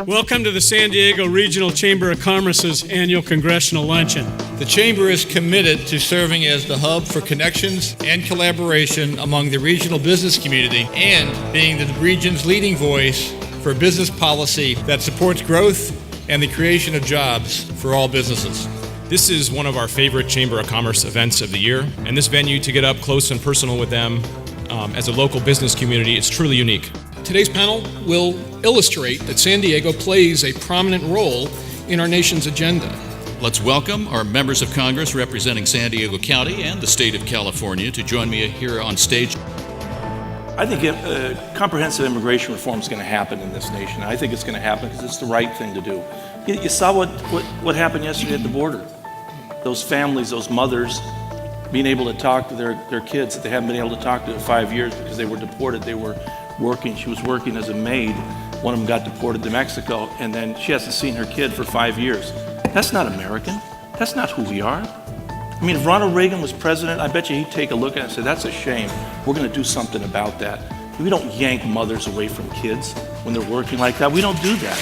Welcome to the San Diego Regional Chamber of Commerce's annual Congressional Luncheon. The Chamber is committed to serving as the hub for connections and collaboration among the regional business community and being the region's leading voice for business policy that supports growth and the creation of jobs for all businesses. This is one of our favorite Chamber of Commerce events of the year, and this venue to get up close and personal with them as a local business community is truly unique. Today's panel will illustrate that San Diego plays a prominent role in our nation's agenda. Let's welcome our members of Congress representing San Diego County and the state of California to join me here on stage. I think comprehensive immigration reform is going to happen in this nation. I think it's going to happen because it's the right thing to do. You saw what happened yesterday at the border. Those families, those mothers, being able to talk to their kids that they haven't been able to talk to in 5 years because they were deported. They were working. She was working as a maid. One of them got deported to Mexico, and then she hasn't seen her kid for 5 years. That's not American. That's not who we are. I mean, if Ronald Reagan was president, I bet you he'd take a look at it and say, that's a shame. We're going to do something about that. We don't yank mothers away from kids when they're working like that. We don't do that.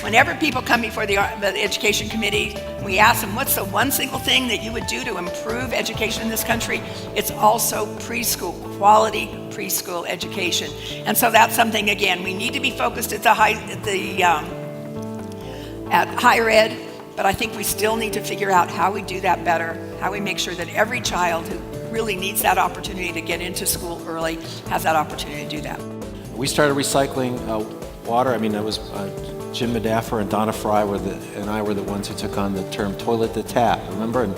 Whenever people come before the Education Committee, we ask them, what's the one single thing that you would do to improve education in this country? It's also preschool, quality preschool education. And so that's something, again, we need to be focused at higher ed, but I think we still need to figure out how we do that better, how we make sure that every child who really needs that opportunity to get into school early has that opportunity to do that. We started recycling water. I mean, it was Jim Medaffer and Donna Fry and I were the ones who took on the term toilet to tap, remember? And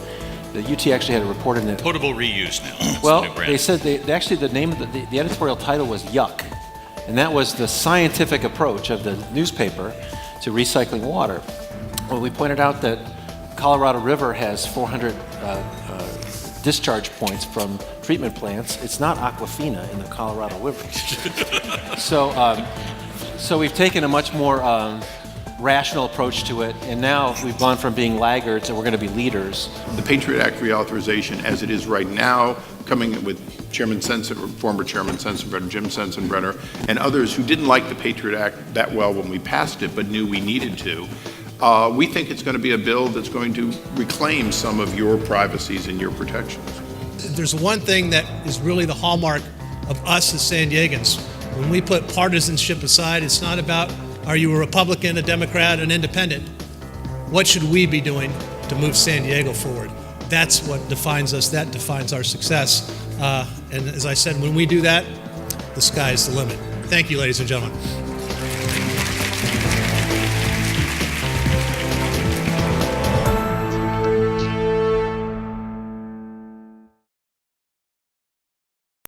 the UT actually had a report in it. Potable reuse now. Well, they said actually the name of the editorial title was Yuck. And that was the scientific approach of the newspaper to recycling water. Well, we pointed out that Colorado River has 400 discharge points from treatment plants. It's not Aquafina in the Colorado River. So we've taken a much more rational approach to it, and now we've gone from being laggards and we're going to be leaders. The Patriot Act reauthorization as it is right now, coming with former Chairman Sensenbrenner, Jim Sensenbrenner, and others who didn't like the Patriot Act that well when we passed it but knew we needed to. We think it's going to be a bill that's going to reclaim some of your privacies and your protections. There's one thing that is really the hallmark of us as San Diegans. When we put partisanship aside, it's not about are you a Republican, a Democrat, an independent. What should we be doing to move San Diego forward? That's what defines us. That defines our success. And as I said, when we do that, the sky's the limit. Thank you, ladies and gentlemen.